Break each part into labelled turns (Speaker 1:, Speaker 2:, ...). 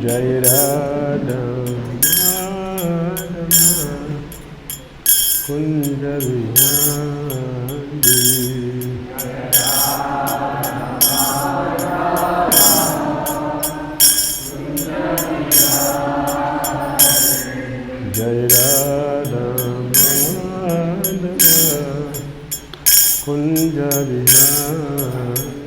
Speaker 1: Jai Radha Kunja Vihari Jai Radha Kunja Vihari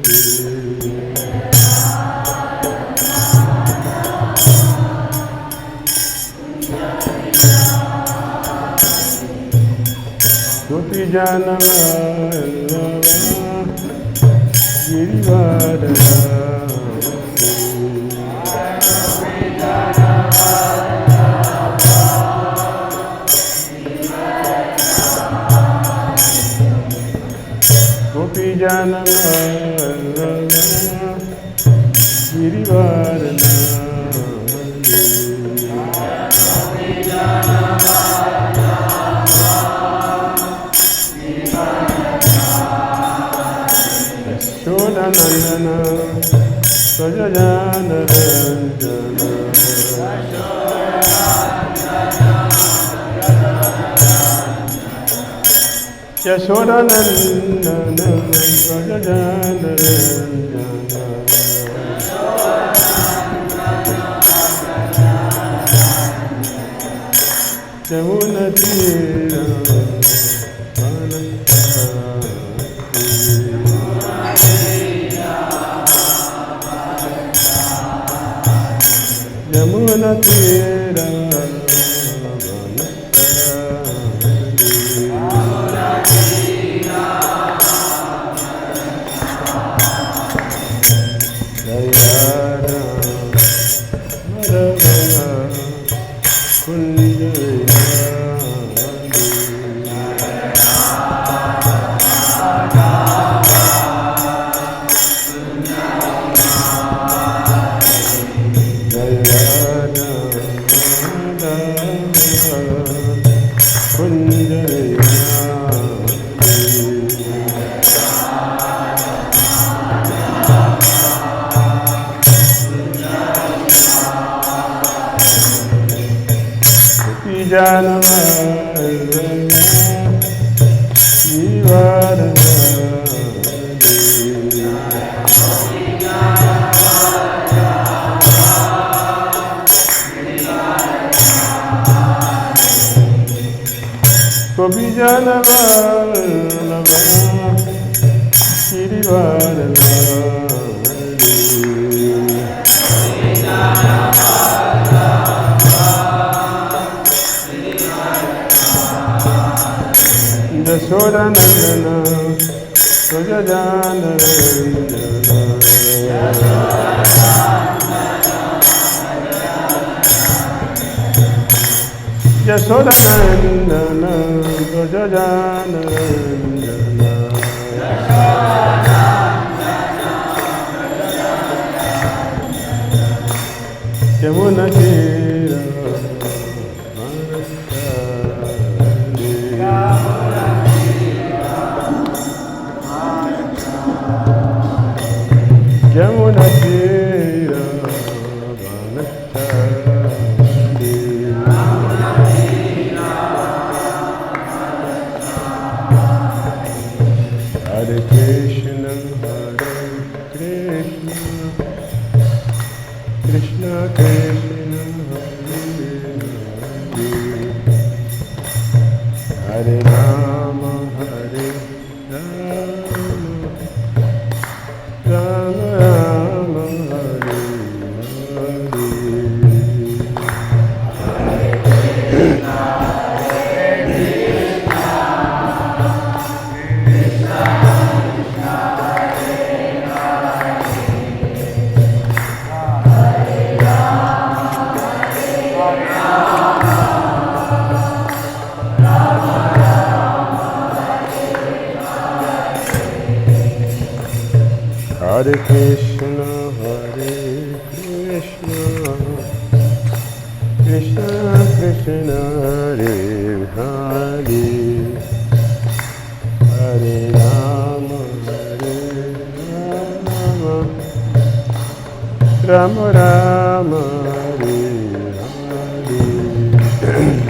Speaker 1: Gopi Jana Girivardhana Gopi Jana Girivardhana Nandana Sajajana Ranjana Yashoda Nandana Sajajana Ranjana Jamuna Dhira Yamuna Dhira Jai Radha Madhava Kunja Janama Jivardhana Gopi Janama Girivardhana Yashoda Nandana Sajajana Ranjana Yashoda Nandana Sajajana Ranjana Yamuna Dhira Yamuna Dhira Hare Krishna Krishna Krishna Hare Rama Hare Rama Rama Hare Hare Krishna, Krishna Krishna, Hare Hare, Hare Rama, Rama Rama Hare Hare.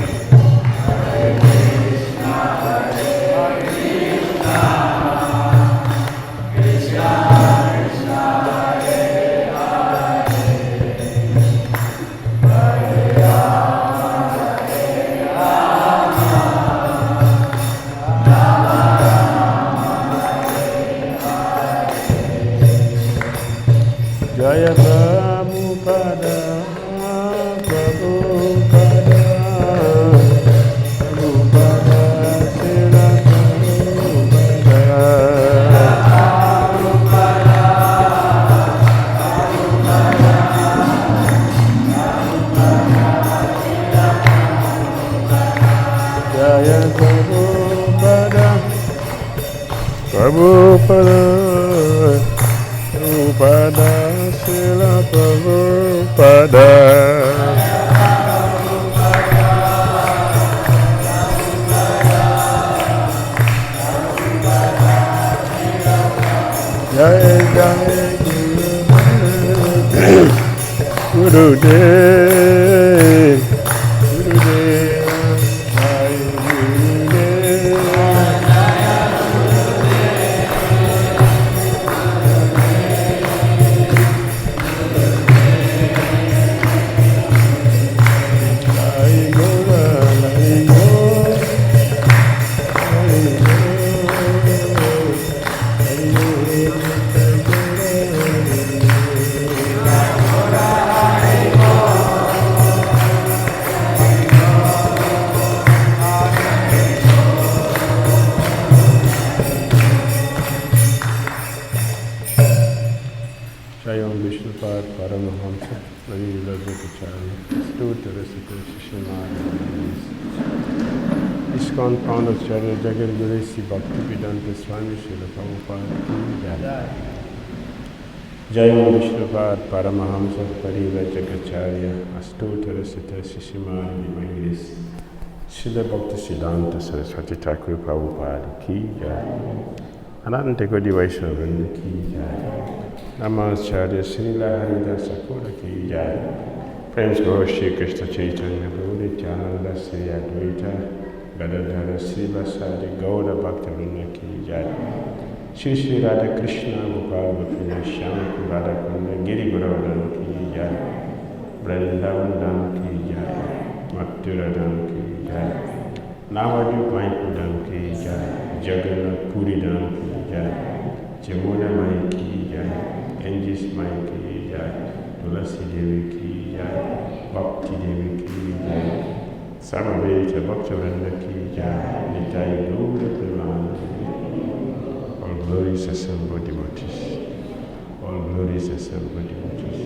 Speaker 1: Jaya Prabhupada, Prabhupada, Prabhupada, Srila Prabhupada. Jaya Prabhupada, Prabhupada, Prabhupada, Srila Prabhupada. Jai Jai Guru Dev, Guru Dev, Jai Guru Dev. Jayam Vishnupad Paramahamsa Lalila Bhattacharya Stutara Sutta Shishimada ISKCON Founders Charya Jagat Guru Sri Bhakti Vedanta Swami Srila Prabhupada Ki Jai. Jayam Vishnupad Paramahamsa Lalila Bhattacharya Stutara Sutta Shishimada Srila Bhakti Siddhanta Saraswati Thakur Prabhupada Ki Jai. Ananta Gaudiya Vaishnava Ki Jai. Namacharya Srila Haridasa Kura Ki Jai. Prem Gaur Shri Krishna Chaitanya Prabhu Nityananda Sri Advaita Gadadhara Srila Sadi Gaura Bhaktivinoda Ki Jai. Shri Shri Radha Krishna Gopal Gopina Shyam Radha Kunda Giri Govardhan Ki Jai. Vrindavan Dham Ki Jai. Mathura Dham Ki Jai. Navadvip Mayapur Dham Ki Jai. Jagannath Puri Dham Ki Jai. Jamuna Mai Ki Jai. Angis Mai Ki Jai. Tulasi Devi Ki Jai. Bhakti Devi Ki Jai. Samaveta Bhaktivinoda Ki Jai. Nitai Gaura Premanandi. All glories assembled devotees. All glories assembled devotees.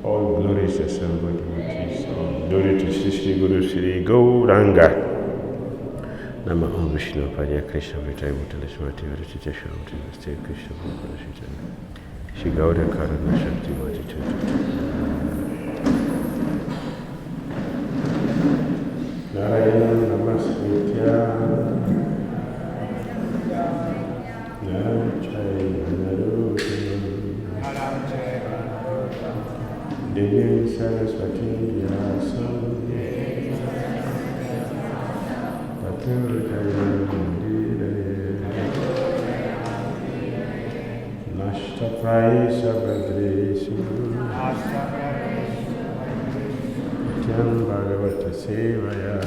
Speaker 1: All glories assembled devotees. All glory to Sri Guru Sri Gauranga. Nama Om Vishnu Padya Krishna Vitai Mutala Smati Varatita Shamti Vasti Krishna Bhavarashita Shri Gaura Karana Shakti Vajita Narayana Namaskritya Naram Chaiva Naruttam Devim Saraswati Vyasam Nashtapraisa Bhadresu Nityam Bhagavata Sevaya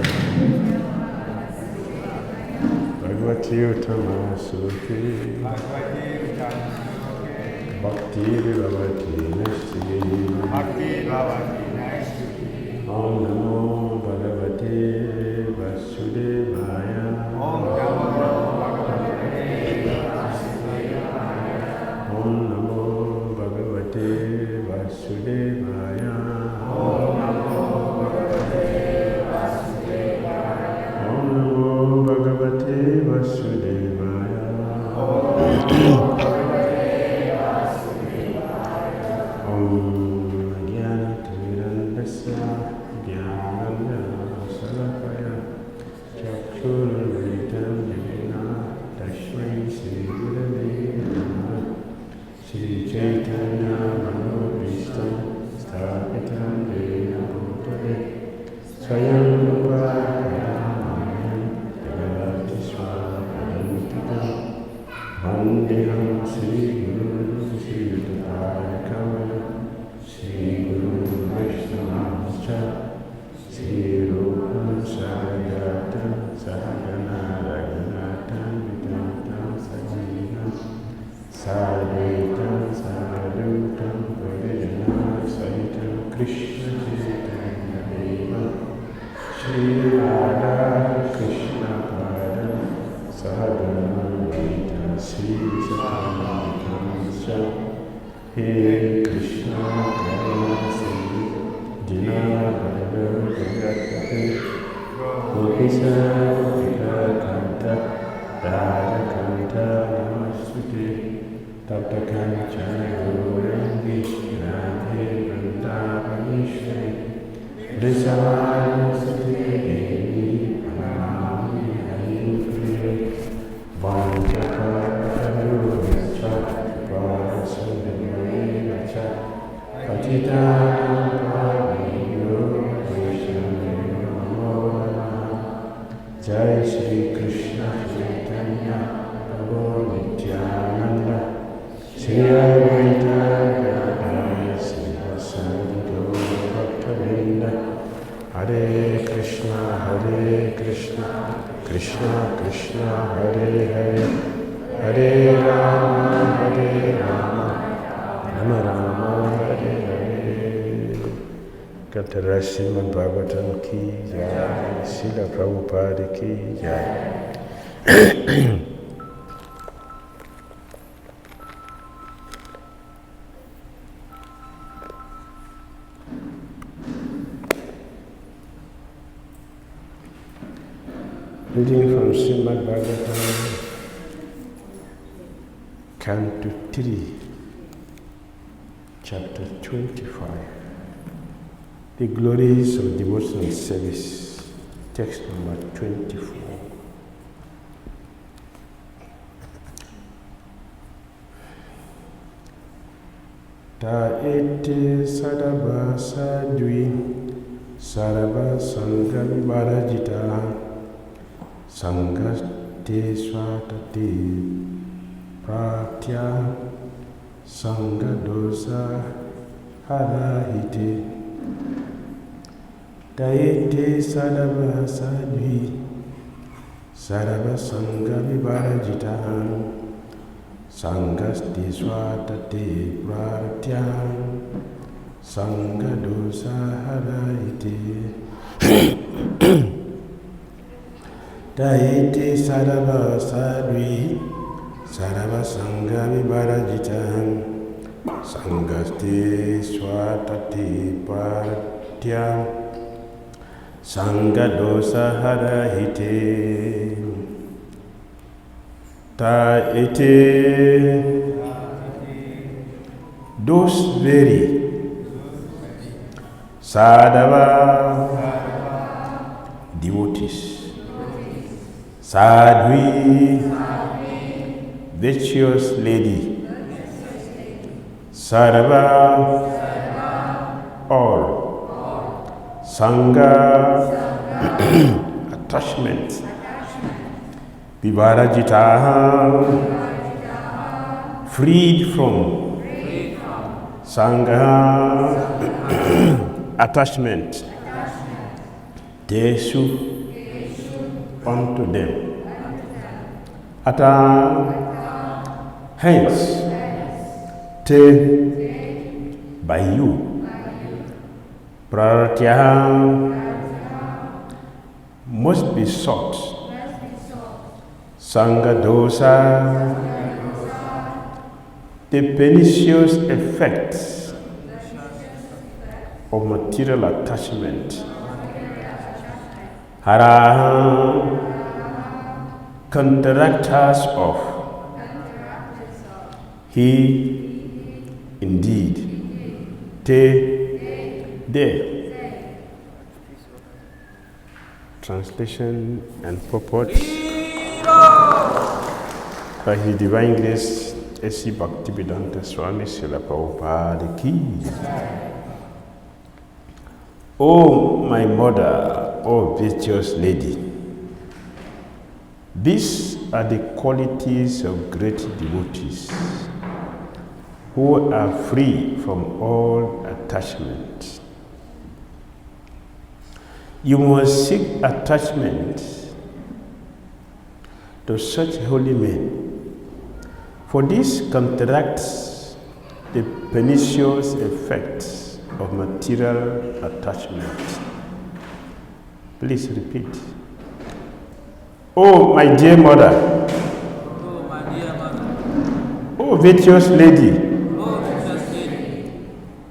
Speaker 1: Bhagavati Uttama Suti Bhakti Vivavati Nashti Om Namo Bhagavate Vasudevaya Om Namo Bhagavate Vasudevaya Om Namo Bhagavate Vasudevaya Om Jnanatirandasya Jnanandana Salakaya Chakshurvalitam Jnana Tashmai Sri Gurave Namah Shri Chaitanya Manobhishtam Krishna Chaitanya Deva Shri Radha Krishna Pada Sadhu Vita Sri Sakamita He Krishna Karuna Sri Dhira Bhagavate Gopisa Gopika Kanta Radha Kanta Namaste Tapta Kanchana Gaurangi Radhe Vrindavaneshwari Vrisavaya Sati Devi Pranami Haripriya Vanchakararuvacha Vasudharuvacha Patitanam Pavanyo Vaishnavyo Namo Namaha Jai Shri Krishna Chaitanya Prabhu Nityananda Shri Advaita Gadadara Shri Sadhu Bhaktivinoda Hare Krishna Krishna Krishna Hare Hare Hare Rama Rama Rama Hare Hare Gatara Srimad Bhagavatam ki jai Srila Prabhupada ki jai. Reading from Srimad Bhagavatam, Canto 3, Chapter 25. The glories of devotional service, text number 24. Ta ete sadava sadvi, sarava sangha vivarajita, Sangaste swatate pratya sangadosa harahite Daite sadava sadvi sarava sangha vivarajitahan Sangaste swatate pratya sangadosa harahite Daite sarava sadvi sarava sangha vivarajitahan Sangaste swatate pratya sangadosa harahite Taite those very sadava devotees Sadhu, virtuous lady, Sarva, all, Sangha, attachment, Vivarajita, freed from, Sangha, attachment, Desu, unto them. Ata, hence, te, by you, praratya, must be sought, sangadosa, the pernicious effects of material attachment. Hara, contractors of. He, indeed. Te, there. Translation and purport by His Divine Grace, A.C. Bhakti Swami Srila Prabhupada ki. O my mother, O virtuous lady, these are the qualities of great devotees who are free from all attachment. You must seek attachment to such holy men, for this counteracts the pernicious effects of material attachment. Please repeat. Oh, my dear mother.
Speaker 2: Oh, my dear mother.
Speaker 1: Oh, virtuous lady.
Speaker 2: Oh, virtuous lady.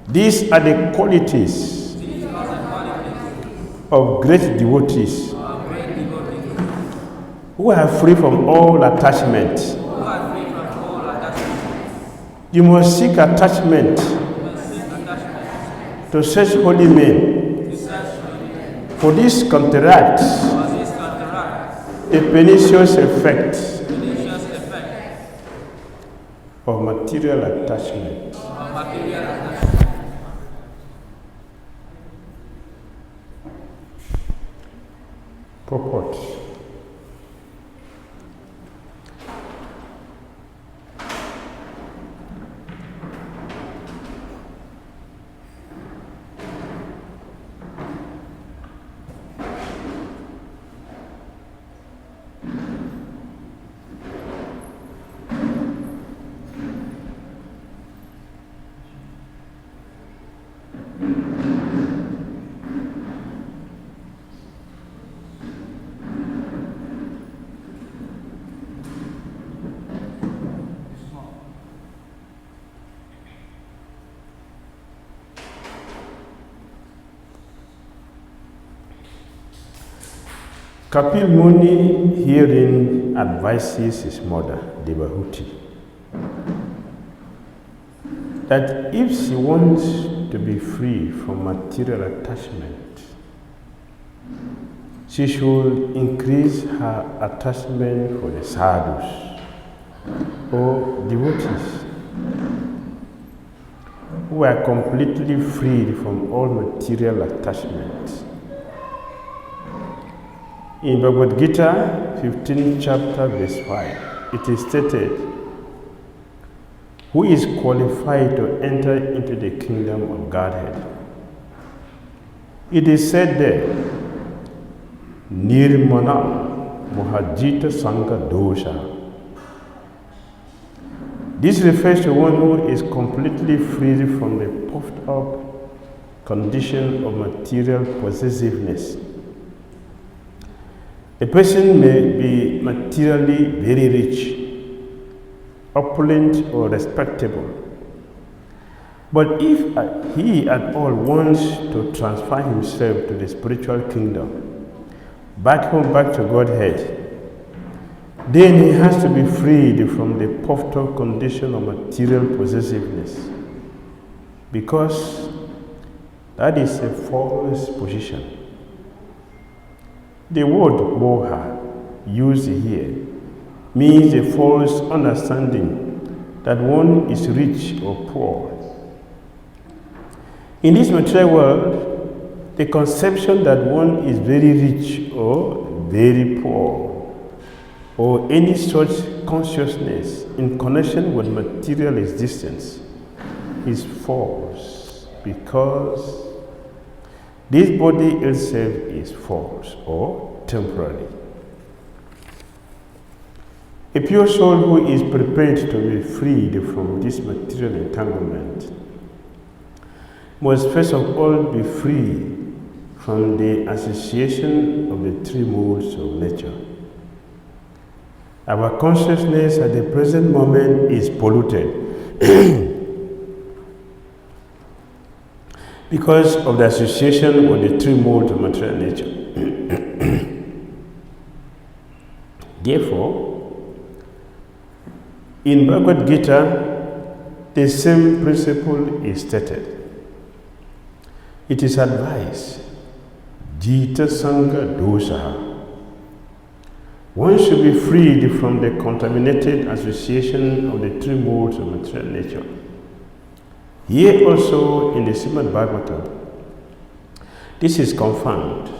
Speaker 1: These are the qualities of great devotees who are free from all attachment. You must seek attachment to such holy men, for this counteracts the pernicious effect of material attachment. Purport. Kapil Muni herein advises his mother, Devahuti, that if she wants to be free from material attachment, she should increase her attachment for the sadhus, or devotees, who are completely freed from all material attachment. In Bhagavad Gita, 15th chapter, verse 5, it is stated, who is qualified to enter into the kingdom of Godhead? It is said there, Nirmana Mohajita Sangha Dosha. This refers to one who is completely freed from the puffed up condition of material possessiveness. A person may be materially very rich, opulent, or respectable, but if he at all wants to transfer himself to the spiritual kingdom, back home, back to Godhead, then he has to be freed from the puffed up condition of material possessiveness, because that is a false position. The word moha used here means a false understanding that one is rich or poor. In this material world, the conception that one is very rich or very poor, or any such consciousness in connection with material existence, is false, because this body itself is false or temporary. A pure soul who is prepared to be freed from this material entanglement must first of all be free from the association of the three modes of nature. Our consciousness at the present moment is polluted because of the association with the three modes of material nature. Therefore, in Bhagavad Gita, the same principle is stated. It is advised, Jita Sangha Dosha. One should be freed from the contaminated association of the three modes of material nature. Here also in the Srimad Bhagavatam, this is confirmed.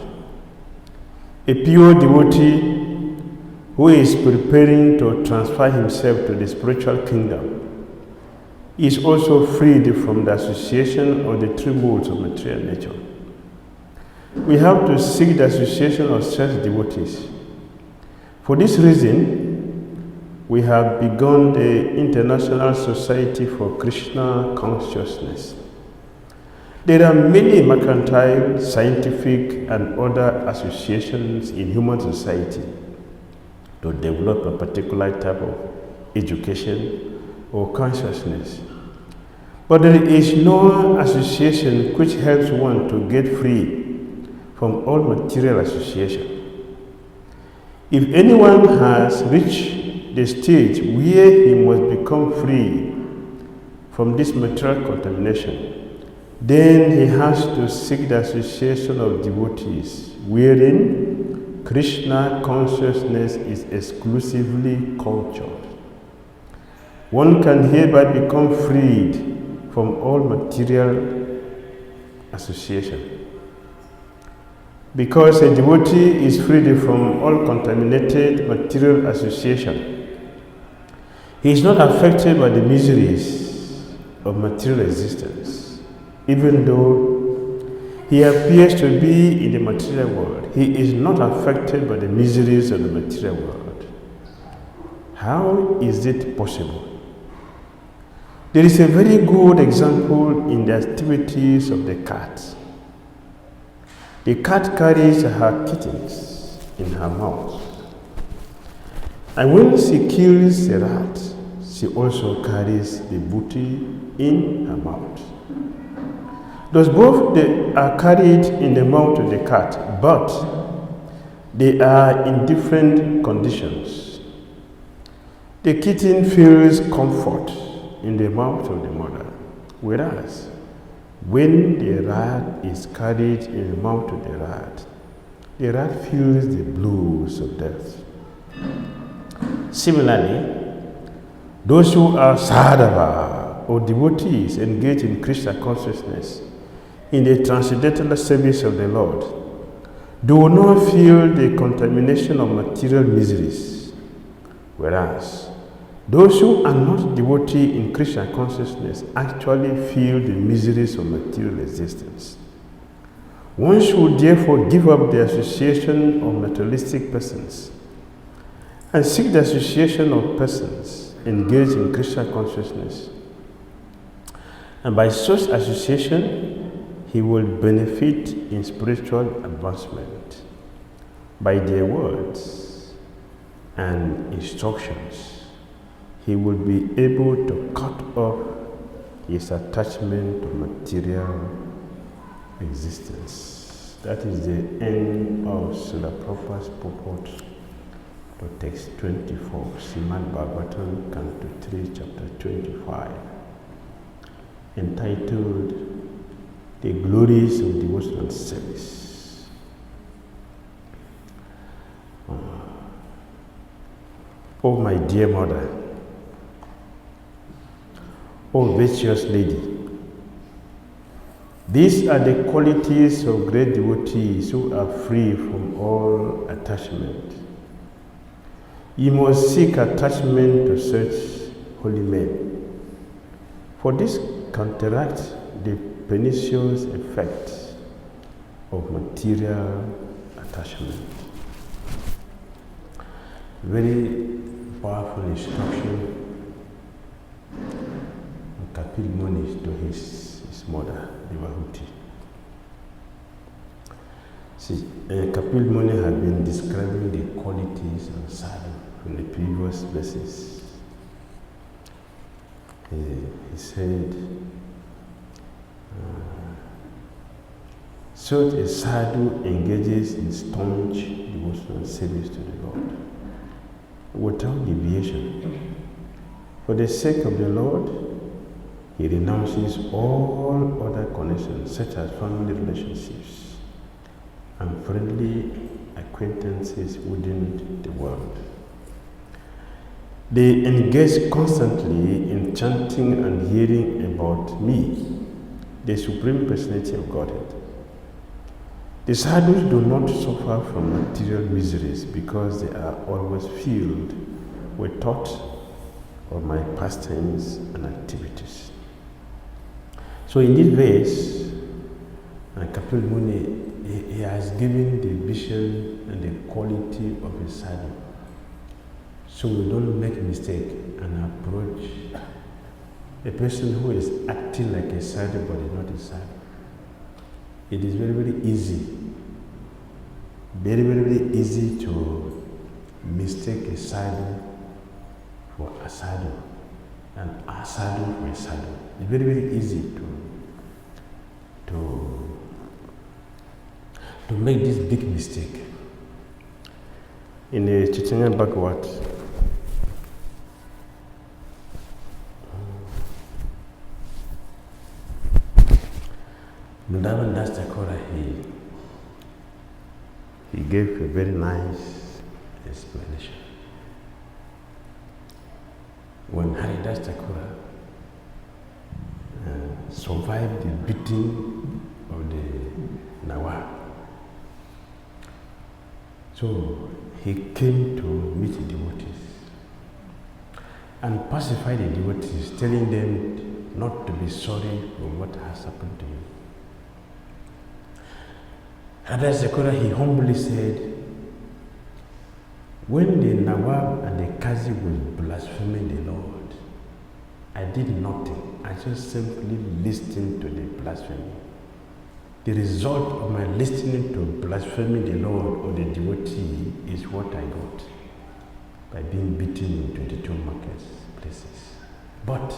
Speaker 1: A pure devotee who is preparing to transfer himself to the spiritual kingdom is also freed from the association of the three modes of material nature. We have to seek the association of such devotees. For this reason, we have begun the International Society for Krishna Consciousness. There are many mercantile, scientific, and other associations in human society to develop a particular type of education or consciousness. But there is no association which helps one to get free from all material association. If anyone has reached the stage where he must become free from this material contamination, then he has to seek the association of devotees, wherein Krishna consciousness is exclusively cultured. One can hereby become freed from all material association. Because a devotee is freed from all contaminated material association, he is not affected by the miseries of material existence, even though he appears to be in the material world. He is not affected by the miseries of the material world. How is it possible? There is a very good example in the activities of the cat. The cat carries her kittens in her mouth. And when she kills a rat, she also carries the booty in her mouth. Thus both they are carried in the mouth of the cat, but they are in different conditions. The kitten feels comfort in the mouth of the mother, whereas when the rat is carried in the mouth of the rat feels the blues of death. Similarly, those who are sadhava or devotees engaged in Krishna consciousness in the transcendental service of the Lord do not feel the contamination of material miseries, whereas those who are not devotee in Krishna consciousness actually feel the miseries of material existence. One should therefore give up the association of materialistic persons and seek the association of persons engaged in Krishna consciousness. And by such association, he will benefit in spiritual advancement by their words and instructions. He will be able to cut off his attachment to material existence. That is the end of Srila Prabhupada's purport to text 24, Srimad Bhagavatam, Canto 3, Chapter 25, entitled The Glories of Devotional Service. Oh, my dear mother, oh, virtuous lady, these are the qualities of great devotees who are free from all attachment. You must seek attachment to such holy men, for this counteracts the pernicious effect of material attachment. Very powerful instruction Kapil Muni to his mother, Devahuti. Kapil Muni had been describing the qualities of Sadhu from the previous verses. He said, such a Sadhu engages in staunch devotional service to the Lord without deviation. For the sake of the Lord, he renounces all other connections, such as family relationships and friendly acquaintances within the world. They engage constantly in chanting and hearing about me, the Supreme Personality of Godhead. The sadhus do not suffer from material miseries because they are always filled with thought of my pastimes and activities. So in this verse, Kapil Muni, he has given the vision and the quality of a sadhu. So we don't make mistake and approach a person who is acting like a sadhu but is not a sadhu. it is very, very easy. Very, very, very easy to mistake a sadhu for a sadhu and a sadhu for a sadhu. It's very, very easy to make this big mistake. In the Chaitanya Bhagavat, Vrindavan Das Thakura, he gave a very nice explanation. When Haridas Thakura survived the beating of the Nawab, so he came to meet the devotees and pacify the devotees, telling them not to be sorry for what has happened to you. Haridas Thakura, he humbly said, when the Nawab and the Qazi was blaspheming the Lord, I did nothing. I just simply listened to the blasphemy. The result of my listening to blaspheming the Lord or the devotee is what I got by being beaten in 22 marketplaces. But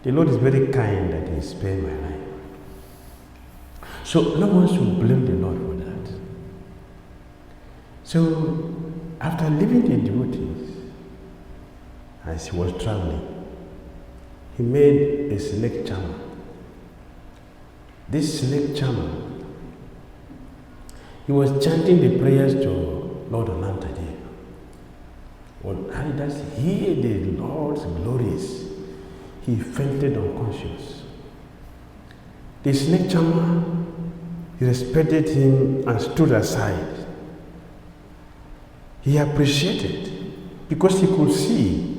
Speaker 1: the Lord is very kind that He spared my life. So no one should blame the Lord for that. So after leaving the devotees, as he was traveling, he made a snake charmer. This snake charmer, he was chanting the prayers to Lord Anantadev. When Haridas heard the Lord's glories, he fainted unconscious. The snake charmer, he respected him and stood aside. He appreciated because he could see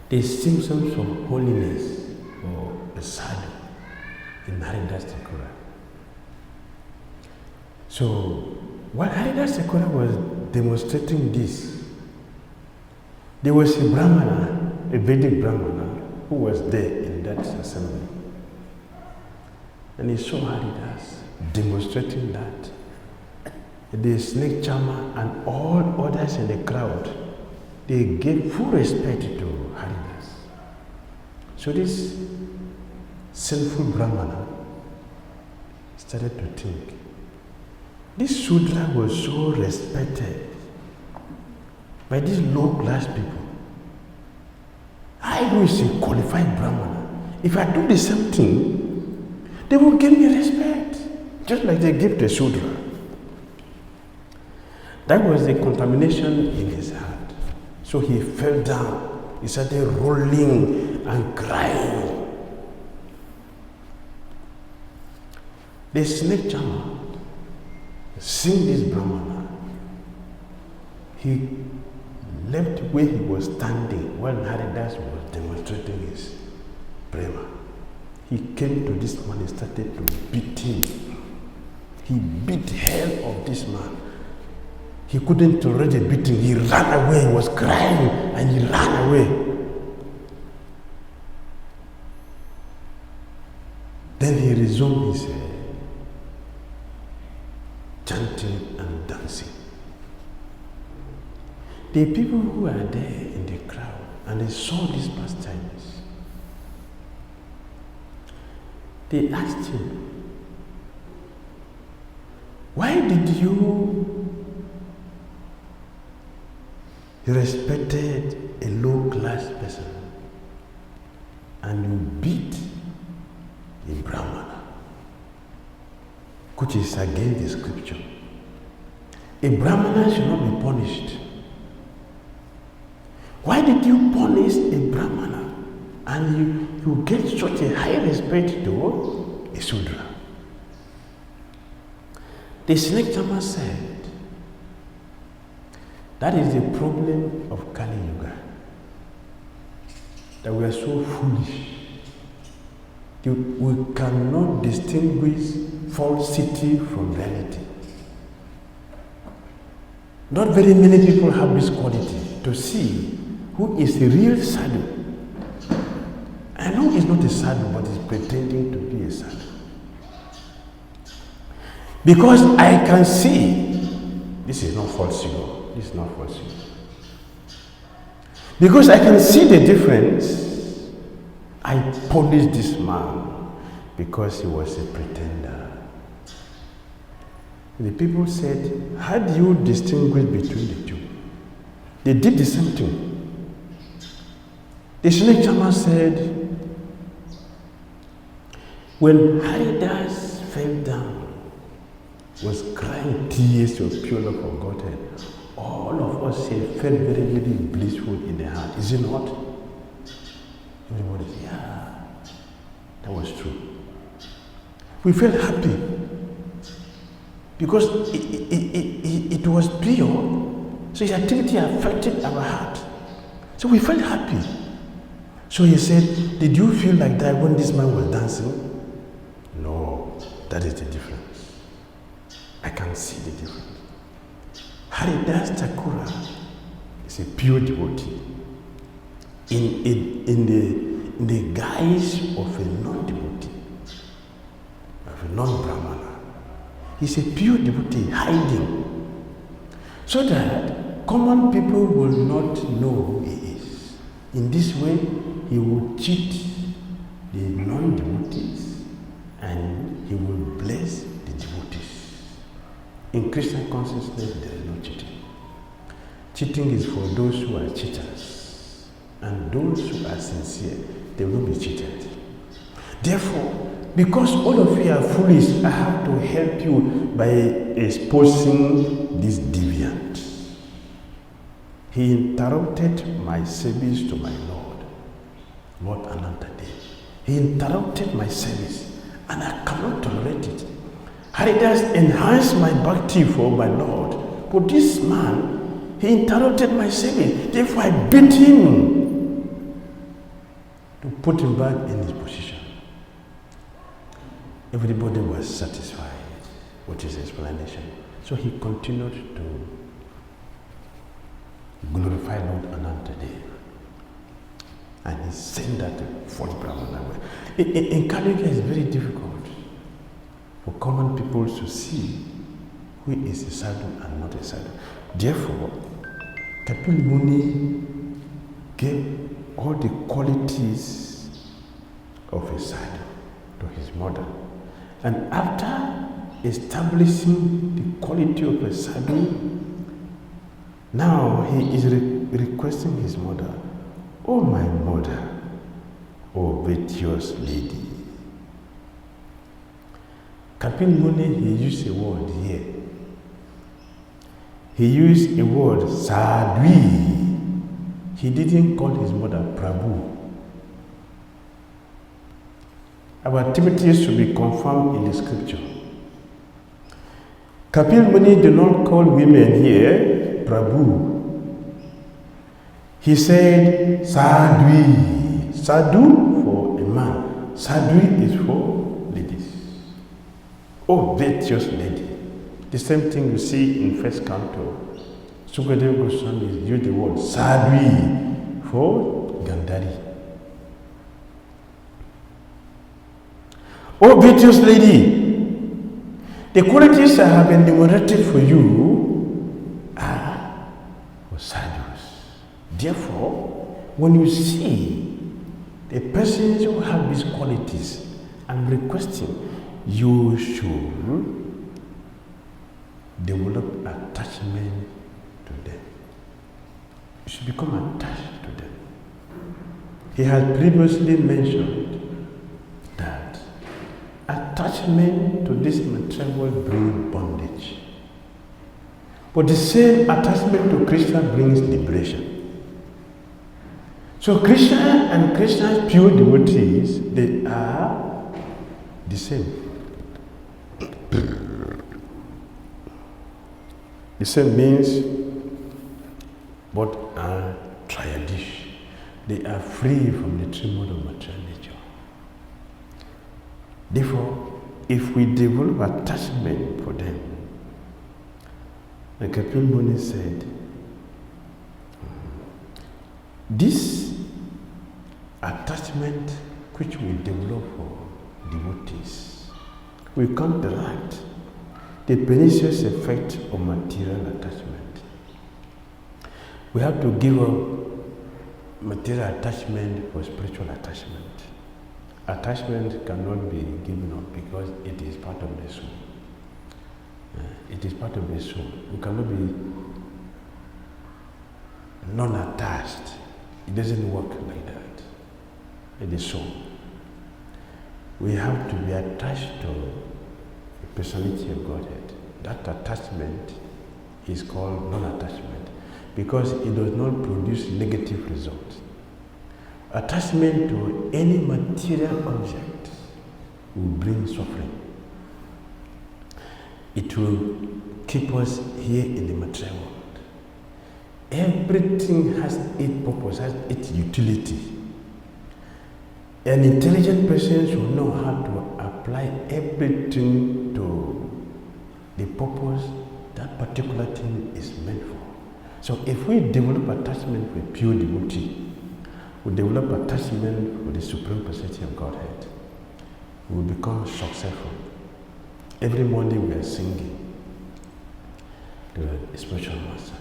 Speaker 1: the symptoms of holiness or a sadhu in Haridas Thakura. So while Haridas Thakura was demonstrating this, there was a Brahmana, a Vedic Brahmana, who was there in that assembly. And he saw Haridas demonstrating that. The snake charmer and all others in the crowd, they gave full respect to Haridas. So this sinful Brahmana started to think, this Shudra was so respected by these low-class people. I who is a qualified Brahmana, if I do the same thing, they will give me respect, just like they give the Shudra. That was the contamination in his heart. So he fell down. He started rolling and crying. The snake charmer, seeing this Brahmana, he left where he was standing while Haridas was demonstrating his prema. He came to this man and started to beat him. He beat hell of this man. He couldn't tolerate the beating. He ran away. He was crying and he ran away. Then he resumed his chanting and dancing. The people who were there in the crowd and they saw these pastimes, they asked him, why did you respected a low-class person and you beat a Brahmana, which is against the scripture? A Brahmana should not be punished. Why did you punish a Brahmana and you get such a high respect to a Sudra? The snake charmer said, that is the problem of Kali Yuga, that we are so foolish. We cannot distinguish falsity from reality. Not very many people have this quality to see who is a real sadhu and who is not a sadhu but is pretending to be a sadhu. Because I can see, this is not false ego, this is not false ego. Because I can see the difference, I punished this man because he was a pretender. The people said, how do you distinguish between the two? They did the same thing. The snake charmer said, when Haridas fell down, was crying tears of pure love for Godhead, all of us felt very, very blissful in the heart. Is it not? Everybody said, yeah, that was true. We felt happy because it was pure. So his activity affected our heart. So we felt happy. So he said, did you feel like that when this man was dancing? No, that is the difference. I can see the difference. Haridas Thakura is a pure devotee in the guise of a non-devotee, of a non-Brahmana. He's a pure devotee hiding so that common people will not know who he is. In this way, he will cheat the non-devotees and he will bless the devotees. In Christian consciousness, there is no cheating. Cheating is for those who are cheaters, and those who are sincere, they will be cheated. Therefore, because all of you are foolish, I have to help you by exposing this deviant. He interrupted my service to my Lord Anantadev. He interrupted my service, and I cannot tolerate it. Haridas enhanced my bhakti for my Lord. But this man, he interrupted my service. Therefore, I beat him to put him back in his position. Everybody was satisfied with his explanation. So he continued to glorify Lord Anantadev. And he sent that to false Brahmana. In Kali Yuga, it's very difficult for common people to see who is a sadhu and not a sadhu. Therefore, Kapil Muni gave all the qualities of a sadhu to his mother. And after establishing the quality of a sadhu, now he is requesting his mother, "Oh my mother, oh virtuous lady." Kapil Muni, he used a word here. He used a word, Sadhu. He didn't call his mother Prabhu. Our activities should be confirmed in the scripture. Kapil Muni did not call women here Prabhu. He said Sadhu. Sadhu for a man. Sadhu is for ladies. Oh, virtuous lady. The same thing you see in first canto. Sukadeva Goswami used the word Sadhu for Gandhari. Oh, virtuous lady, the qualities I have enumerated for you are for sadhus. Therefore, when you see the persons who have these qualities, I'm requesting you should develop attachment to them. You should become attached to them. He has previously mentioned that attachment to this material world brings bondage. But the same attachment to Krishna brings liberation. So Krishna and Krishna's pure devotees, they are the same. The same means both are triadish. They are free from the three modes of material nature. Therefore, if we develop attachment for them, like Kapil Muni said, this attachment which we develop for devotees will counteract the pernicious effect of material attachment. We have to give up material attachment for spiritual attachment. Attachment cannot be given up because it is part of the soul. It is part of the soul. We cannot be non-attached. It doesn't work like that. It is soul. We have to be attached to the personality of Godhead. That attachment is called non-attachment because it does not produce negative results. Attachment to any material object will bring suffering. It will keep us here in the material world. Everything has its purpose, has its utility. An intelligent person should know how to apply everything to the purpose that particular thing is meant for. So if we develop attachment with pure devotee, we develop attachment with the Supreme Personality of Godhead, we will become successful. Every morning we are singing to the spiritual master.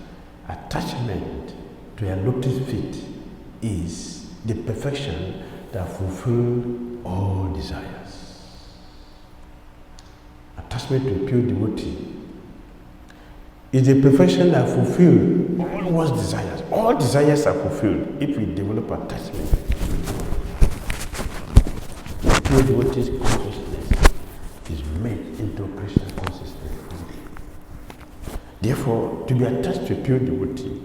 Speaker 1: Attachment to a lotus feet is the perfection that fulfills all desires. Attachment to a pure devotee is the perfection that fulfills all one's desires. All desires are fulfilled if we develop attachment. The pure devotee's consciousness is made into Krishna consciousness. Therefore, to be attached to a pure devotee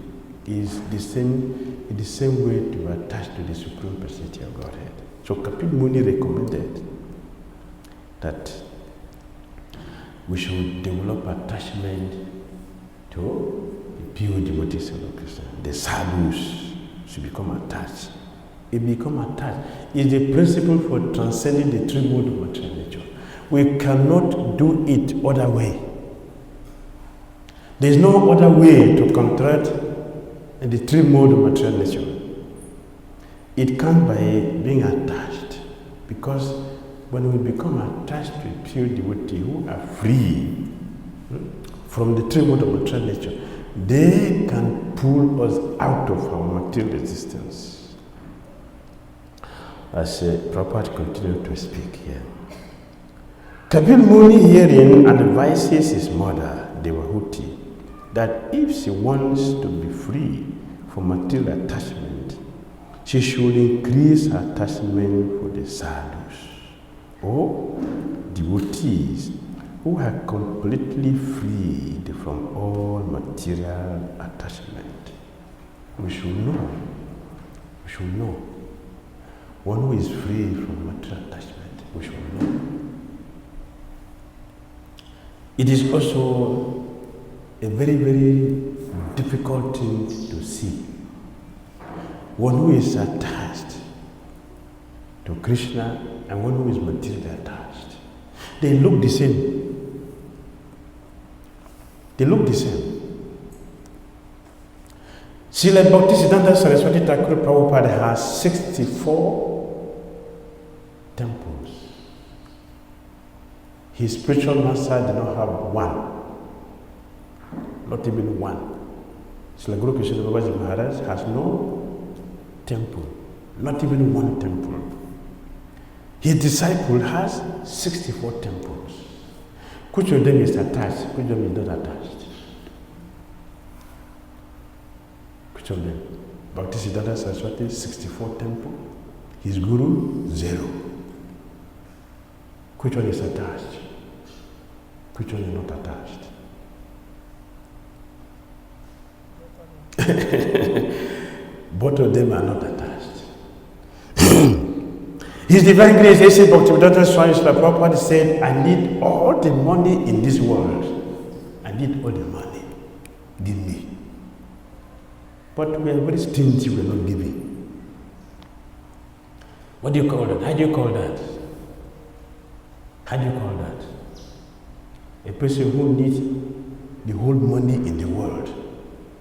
Speaker 1: is the same way to be attached to the Supreme Personality of Godhead. So Kapil Muni recommended that we should develop attachment to the pure devotees of Lord Krishna. The sadhus should become attached. If become attached, is the principle for transcending the three modes of material nature. We cannot do it other way. There is no other way to contract the three modes of material nature. It comes by being attached, because when we become attached to a pure devotee who are free from the three modes of material nature, they can pull us out of our material existence. As Prabhupada continued to speak here, Kapil Muni herein advises his mother, Devahuti, that if she wants to be free from material attachment, she should increase her attachment for the sadhus, or devotees who are completely freed from all material attachment. We should know. One who is free from material attachment, we should know. It is also a very, very difficult thing to see. One who is attached to Krishna and one who is materially attached, they look the same. They look the same. Srila Bhaktisiddhanta Saraswati Thakur Prabhupada has 64 temples. His spiritual master did not have one. Not even one. Srila Guru Krishna Babaji Maharaj has no temple. Not even one temple. His disciple has 64 temples. Which of them is attached? Which of them is not attached? Which of them? Bhaktisiddhanta Saraswati, 64 temples. His guru, 0. Which one is attached? Which one is not attached? Both of them are not attached. His Divine Grace, A.C. Bhaktivedanta Swami Srila Prabhupada said, I need all the money in this world. I need all the money. Give me. But we are very stingy, we are not giving. What do you call that? How do you call that? How do you call that? A person who needs the whole money in the world.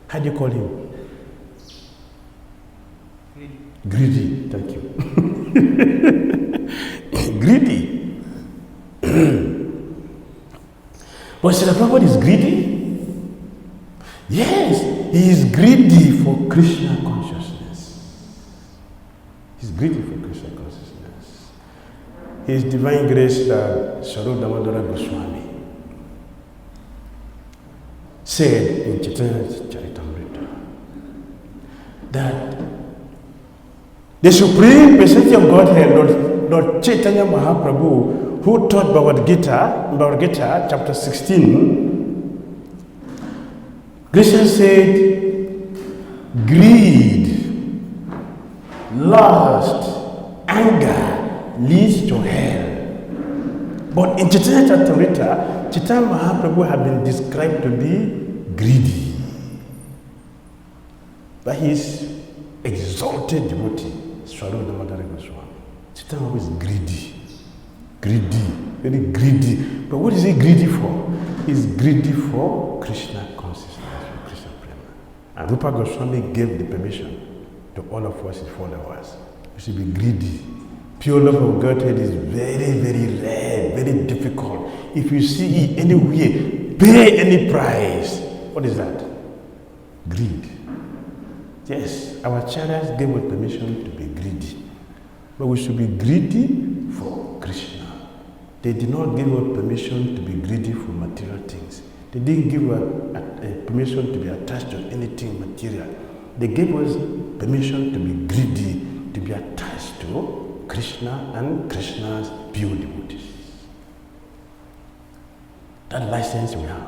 Speaker 1: How do you call him? Greedy. Thank you. Greedy. But Srila Prabhupada is greedy? Yes, he is greedy for Krishna consciousness. He's greedy for Krishna consciousness. His Divine Grace, Sadhu Damodara Goswami, said in Chaitanya Charitamrita that the Supreme Personality of Godhead, Lord Chaitanya Mahaprabhu, who taught Bhagavad Gita, chapter 16, Krishna said, greed, lust, anger leads to hell. But in Chaitanya Charitamrita, Chaitanya Mahaprabhu had been described to be greedy by his exalted devotee, Sadhu Damodara Goswami. Chaitanya Mahaprabhu is greedy, very greedy. But what is he greedy for? He's greedy for Krishna consciousness, for Krishna Prema. And Rupa Goswami gave the permission to all of us, his followers. We should be greedy. Pure love of Godhead is very, very rare, very difficult. If you see it anywhere, pay any price. What is that? Greed. Yes, our acharyas gave us permission to be greedy. But we should be greedy for Krishna. They did not give us permission to be greedy for material things. They didn't give us permission to be attached to anything material. They gave us permission to be greedy, to be attached to Krishna and Krishna's pure devotees. That license we have.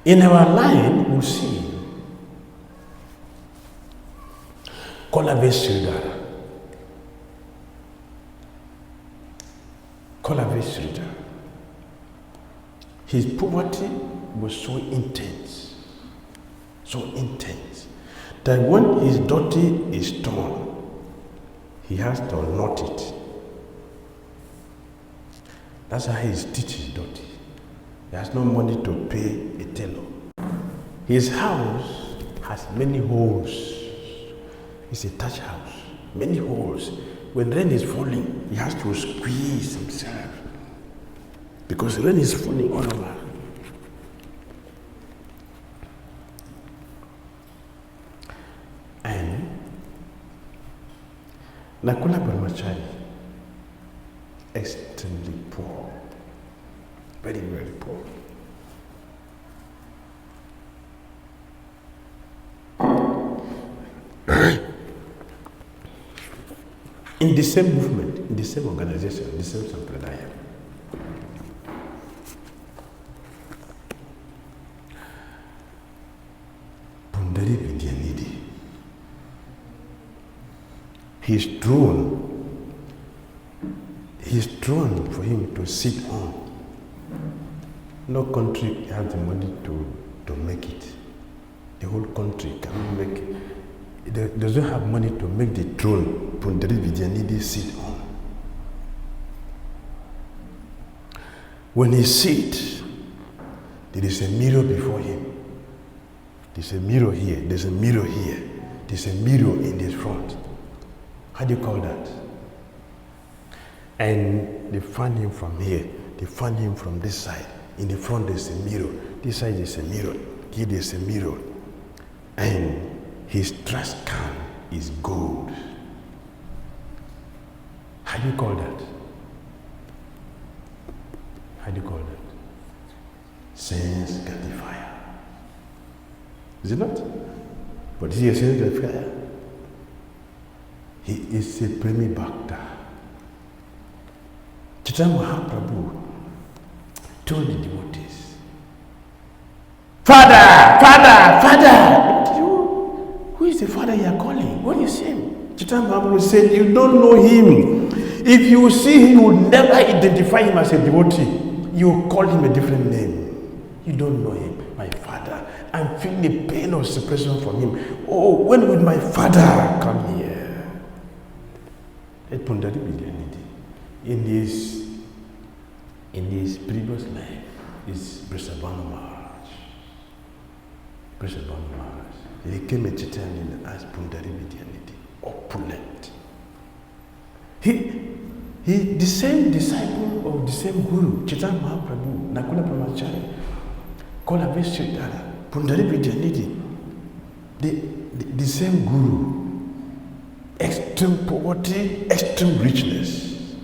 Speaker 1: In our line, we'll see Kolave Sridhara. Kolave Sridhara. His poverty was so intense, that when his dhoti is torn, he has to knot it. That's how he stitches his dhoti. He has no money to pay a tailor. His house has many holes. It's a thatch house, many holes. When rain is falling, he has to squeeze himself because rain is falling all over. And Nakula Brahmachari, extremely poor, very, very poor. In the same movement, in the same organization, the same sampradaya, Pundari Vidyanidhi, his throne for him to sit on. No country has the money to make it. The whole country cannot make it. It doesn't have money to make the throne Pundari Vidyanidhi sit on. When he sits, there is a mirror before him. There's a mirror here, there's a mirror here, there's a mirror in his front. How do you call that? And they fan him from here, they fan him from this side. In the front there's a mirror, this side is a mirror, here there's a mirror. And his trash can is gold. How do you call that? How do you call that? Sense gratifier. Is it not? But is he a sense gratifier? He is a Premi Bhakta. Chaitanya Mahaprabhu told the devotees, Father! Who is the father you are calling? What is him? Chaitanya Mahaprabhu said, you don't know him. If you see him, you will never identify him as a devotee. You call him a different name. You don't know him, my father. I'm feeling the pain of separation from him. Oh, when will my father come here? At Pundari Vidyanidhi, in his previous life, is Vrishabhanu Maharaj. Vrishabhanu Maharaj. He came a Chaitanya as Pundari Vidyanidhi, opulent. The same disciple of the same Guru, Chaitanya Mahaprabhu, Nakula Brahmachari, Kolavesh Dhira, Pundari Vidyanidhi, the same Guru, extreme poverty, extreme richness.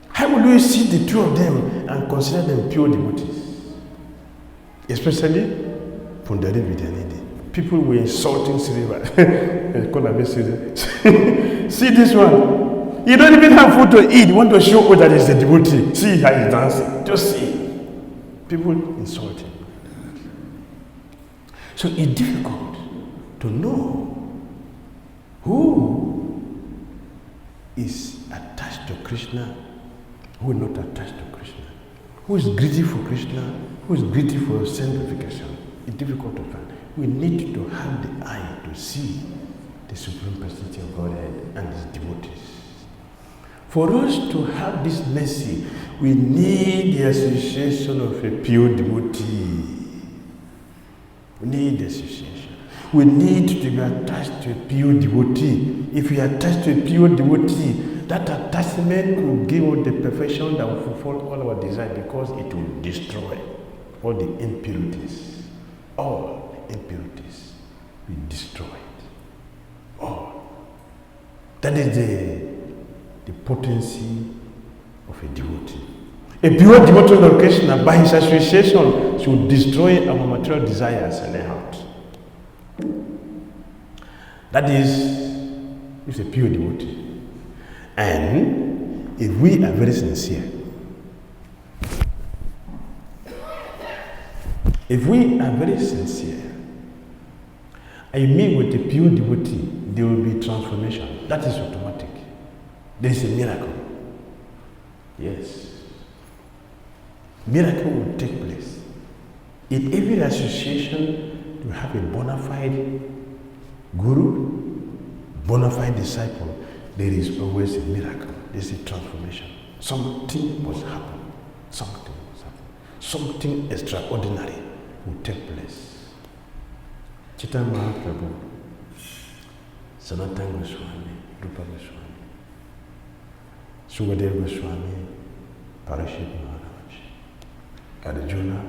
Speaker 1: How will we see the two of them and consider them pure devotees? Especially Pundari Vidyanidhi. People were insulting Sriva. See this one. You don't even have food to eat. You want to show that he's a devotee. See how he's dancing. Just see. People insult him. So it's difficult to know who is attached to Krishna, who is not attached to Krishna, who is greedy for Krishna, who is greedy for sanctification. It's difficult to find. We need to have the eye to see the Supreme Personality of Godhead and His devotees. For us to have this mercy, we need the association of a pure devotee. We need the association. We need to be attached to a pure devotee. If we are attached to a pure devotee, that attachment will give us the perfection that will fulfill all our desires, because it will destroy all the impurities. All the impurities will destroy it. All. That is the potency of a devotee. A pure devotee of Krishna, by his association, should destroy our material desires in the heart. That is a pure devotee. And if we are very sincere, and you meet with a pure devotee, there will be transformation. That is automatic. There is a miracle. Yes. Miracle will take place. In every association, to have a bona fide guru, bona fide disciple, there is always a miracle. There is a transformation. Something must happen. Something must happen. Something extraordinary will take place. Chaitanya Mahaprabhu, Sanatana Goswami, Rupa Goswami, Sukadeva Goswami, Parashit Maharaj, Arjuna,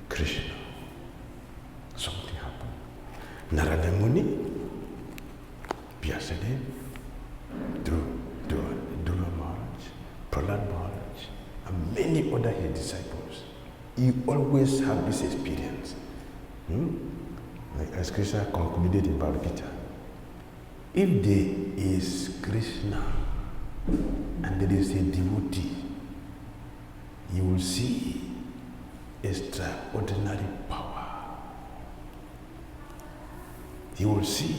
Speaker 1: Krishna. Something happened. Narada Muni, Vyasadeva, Dhira Maharaj, Prahlad Maharaj, and many other his disciples. You always have this experience. Like as Krishna concluded in Bhagavad Gita, if there is Krishna and there is a devotee, you will see extraordinary power. You will see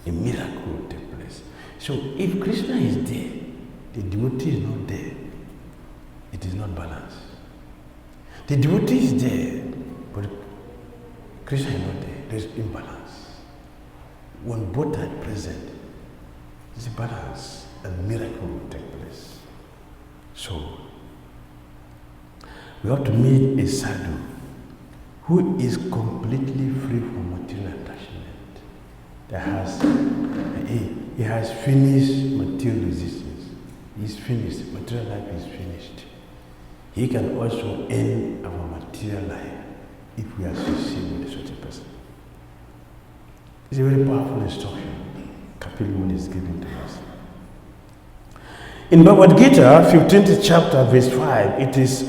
Speaker 1: a miracle will take place. So if Krishna is there, the devotee is not there, it is not balanced. The devotee is there, but Krishna is not there. There is imbalance. When both are present, there is a balance and miracle will take place. So, we have to meet a sadhu who is completely free from material attachment. He has finished material resistance. He's finished. Material life is finished. He can also end our material life if we associate with such a person. It's a very powerful instruction Kapil Muni is giving to us. In Bhagavad Gita, 15th chapter, verse 5, it is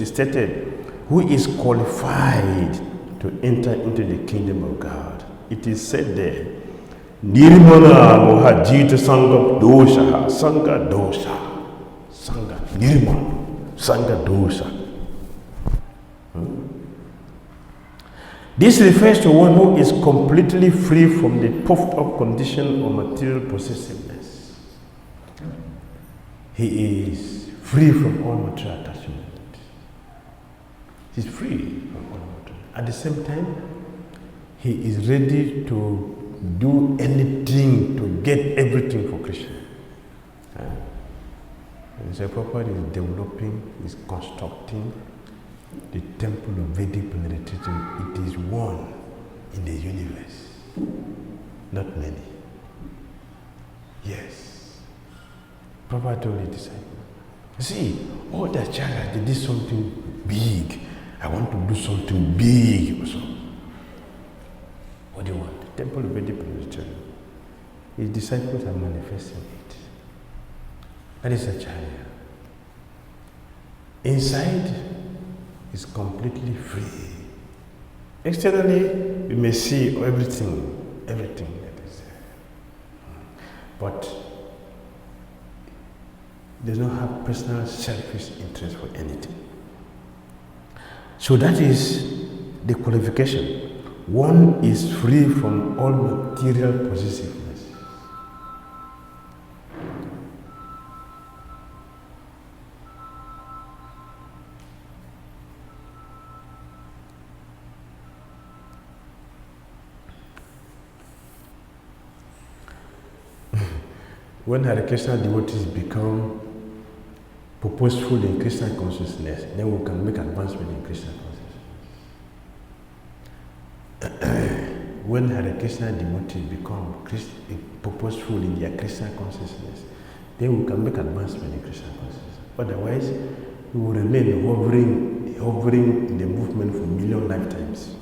Speaker 1: stated, who is qualified to enter into the kingdom of God. It is said there, Nirmana mohajita sangha dosha, sangha dosha, sangha nirmana, sangha dosha. This refers to one who is completely free from the puffed up condition of material possessiveness. He is free from all material attachment. He's free from all material. At the same time, he is ready to do anything to get everything for Krishna. So Prabhupada is developing, is constructing the temple of Vedic meditation. It is one in the universe, not many. Prabhupada told the disciple, see, all the acharyas, they did something big. I want to do something big also. What do you want? The temple of Vedic Planetarium. His disciples are manifesting it. That is acharya. Inside is completely free. Externally, you may see everything that is there. But does not have personal selfish interest for anything. So that is the qualification. One is free from all material possessiveness. When Hare Krishna devotees become purposeful in Krishna consciousness, then we can make advancement in Krishna consciousness. When Hare Krishna devotees become purposeful in their Krishna consciousness, then we can make advancement in Krishna consciousness. Otherwise, we will remain hovering in the movement for million lifetimes.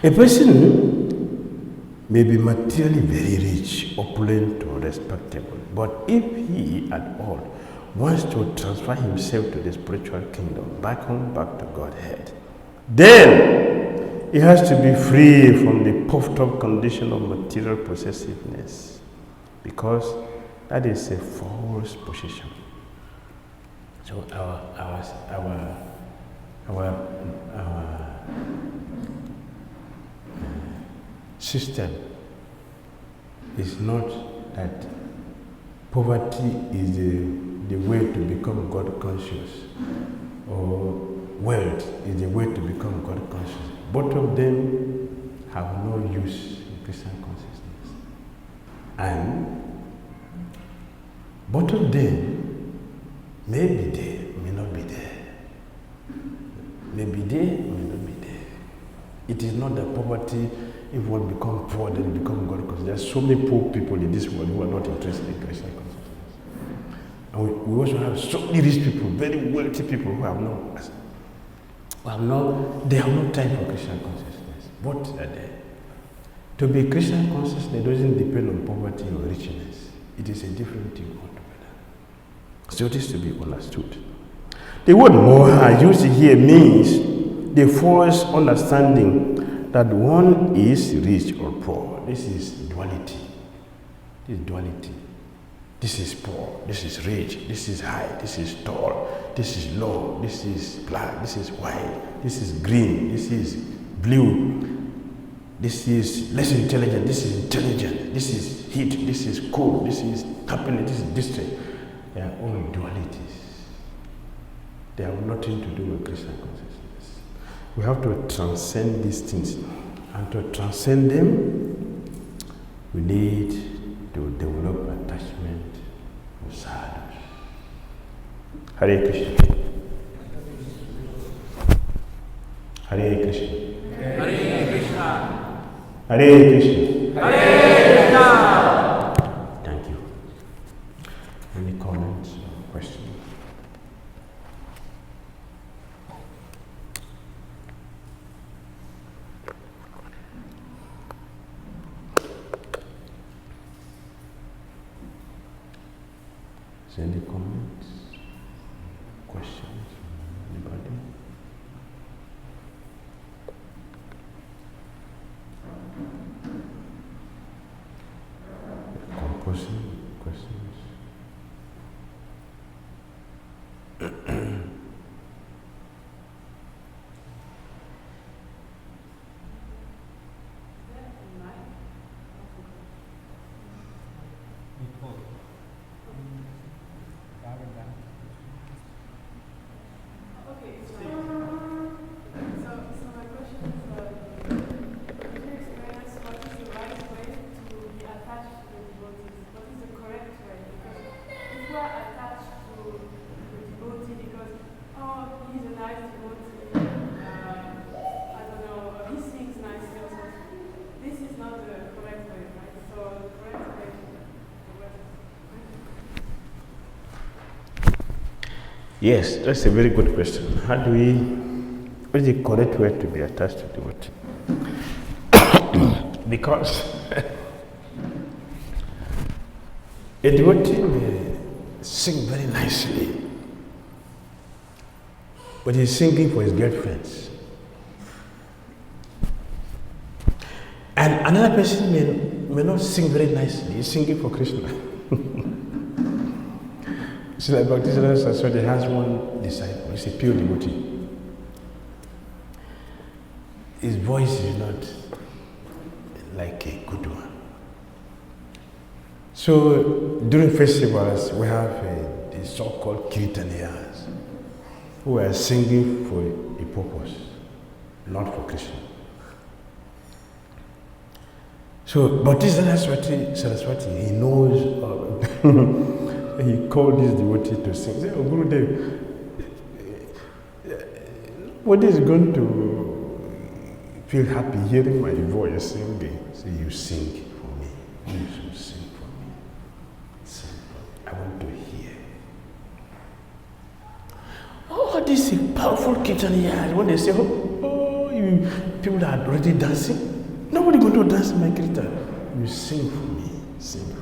Speaker 1: A person may be materially very rich, opulent, or respectable, but if he at all wants to transfer himself to the spiritual kingdom, back to Godhead, then he has to be free from the puffed up condition of material possessiveness, because that is a false position. So our system is not that poverty is the way to become God conscious, or wealth is the way to become God conscious. Both of them have no use in Christian consciousness. And both of them may be there, may not be there. May be there, may not be there. It is not that poverty, if one becomes poor, then become God conscious. There are so many poor people in this world who are not interested in Christian consciousness. And we also have so many rich people, very wealthy people who have no time for Christian consciousness. Both are there. To be Christian conscious, it doesn't depend on poverty or richness. It is a different thing altogether. So it is to be understood. The word moha used here means the false understanding that one is rich or poor. This is duality. This is duality. This is poor, this is rich, this is high, this is tall, this is low, this is black, this is white, this is green, this is blue, this is less intelligent, this is intelligent, this is heat, this is cold, this is happiness, this is distress. They are all dualities. They have nothing to do with Krishna consciousness. We have to transcend these things, and to transcend them, we need to develop attachment with sadhus. Hare Krishna. Hare Krishna.
Speaker 2: Hare Krishna.
Speaker 1: Hare Krishna.
Speaker 2: Hare Krishna.
Speaker 1: Thank you. Any comments or questions? Any comments? Questions? Anybody? Composing questions?
Speaker 3: What is the
Speaker 1: Yes, that's a very good question. What is the correct way to be attached to devotee? Because a devotee may sing very nicely, but he's singing for his girlfriends. And another person may not sing very nicely, he's singing for Krishna. So like Bhakti Saraswati has one disciple, he's a pure devotee. His voice is not like a good one. So during festivals, we have the so-called kirtaniyas who are singing for a purpose, not for Krishna. So Bhakti Saraswati, he knows, he called this devotee to sing. He said, "Oh, Gurudev, what is going to feel happy hearing my voice singing?" Say, "You sing for me. You should sing for me. Sing for me. I want to hear." Oh, this is powerful kirtaniyas. When they say, you people are already dancing. Nobody going to dance in my kirtan. You sing for me. Sing for me.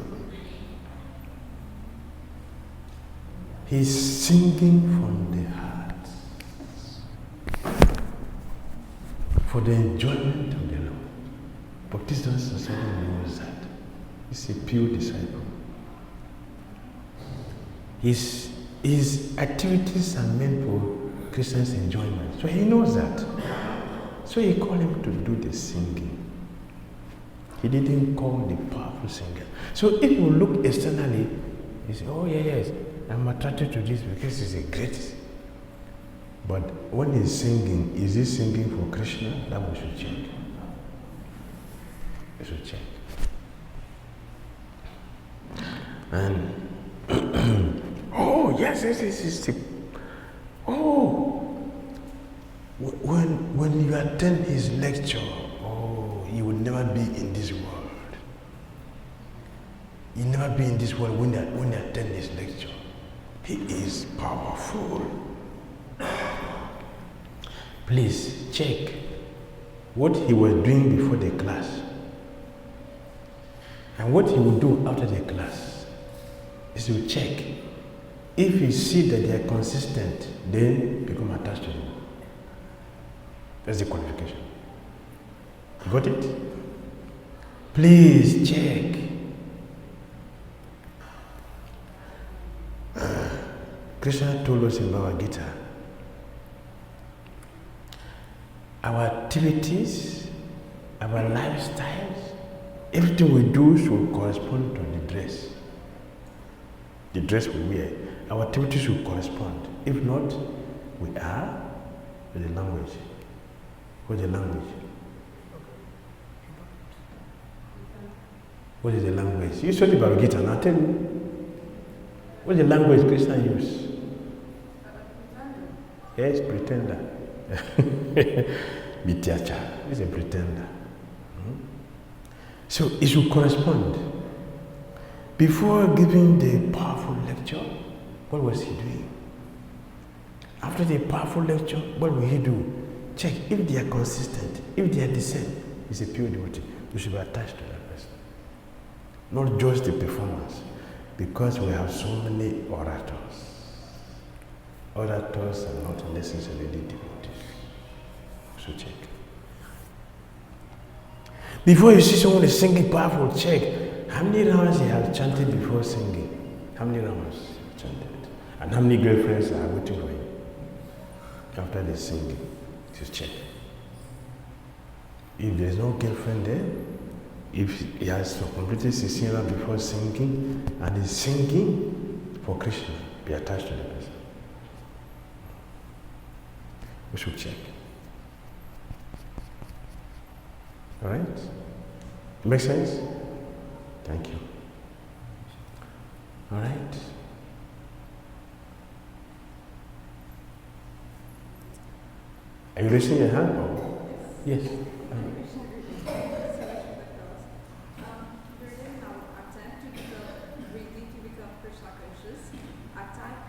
Speaker 1: He's singing from the heart for the enjoyment of the Lord. Bhakti Saraswati knows that. He's a pure disciple. His activities are meant for Krishna's enjoyment. So he knows that. So he called him to do the singing. He didn't call the powerful singer. So if you look externally, you say, "Oh yes, I'm attracted to this because he's a great." But when he's singing, is he singing for Krishna? That we should check. We should check. And oh yes. When you attend his lecture, you will never be in this world. You will never be in this world when you attend his lecture. He is powerful. Please check what he was doing before the class and what he will do after the class. Is to check. If you see that they are consistent, then become attached to him. That's the qualification. You got it? Please check. Krishna told us in Bhagavad Gita, our activities, our lifestyles, everything we do should correspond to the dress. The dress we wear. Our activities should correspond. If not, we are with the language. What's the language? What is the language? You study Bhagavad Gita, now tell me. What's the language Krishna use? Yes, pretender. Mityacha is a pretender. So it should correspond. Before giving the powerful lecture, what was he doing? After the powerful lecture, what will he do? Check if they are consistent, if they are the same. It's a pure devotee. You should be attached to that person. Not just the performance, because we have so many orators. Orators are not necessarily devotees. So check. Before you see someone is singing powerful, check how many rounds he has chanted before singing. How many rounds he has chanted? And how many girlfriends are waiting for him after the singing. Just check. If there's no girlfriend there, if he has completed 16 rounds before singing and is singing for Krishna, be attached to the person. We should check. Alright? Make sense? Thank you. Alright? Are you raising your hand? Or? Yes.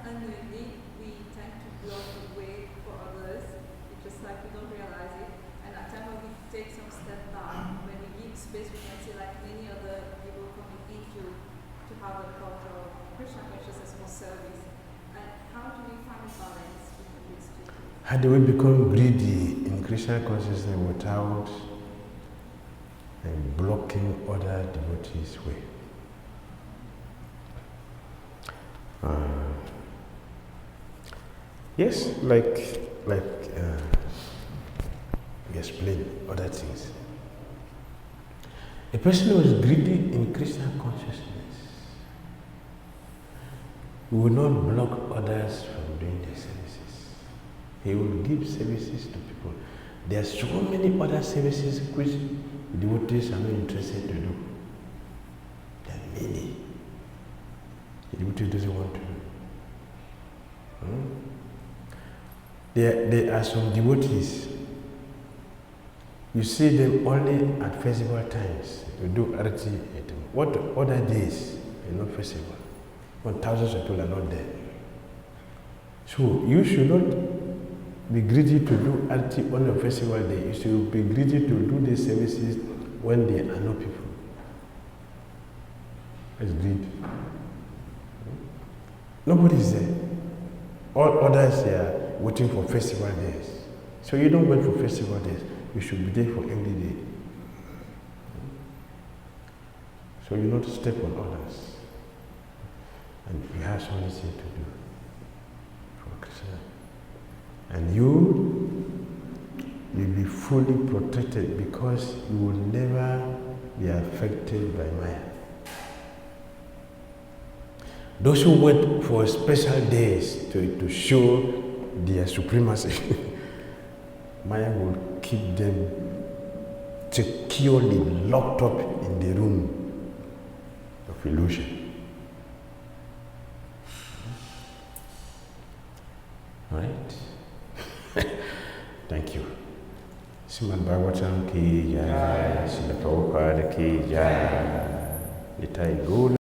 Speaker 3: Unusually, we tend block the way for others. It's just like we don't realize it. And at time when we take some step back, when we give space, we can see like many other people coming into to have a culture of Krishna consciousness more service. And how do we find a balance between these two things?
Speaker 1: How do we become greedy in Krishna consciousness without blocking other devotees' way? Yes, like we explain other things. A person who is greedy in Krishna consciousness will not block others from doing their services. He will give services to people. There are so many other services which devotees are not interested to do. There are many. The devotee doesn't want to do. There are some devotees, you see them only at festival times. You do arati. What other days are not festival? When thousands of people are not there. So you should not be greedy to do arati on a festival day. You should be greedy to do the services when there are no people. That's greed. Nobody is there. All others are waiting for festival days. So you don't wait for festival days. You should be there for every day. So you not step on others. And you have something to do for Krishna. And you will be fully protected because you will never be affected by Maya. Those who wait for special days to show their supremacy, Maya will keep them securely locked up in the room of illusion. All right? Thank you. Srimad Bhagavatam ki jai, Srila Prabhupada ki jai, Nitai Gaur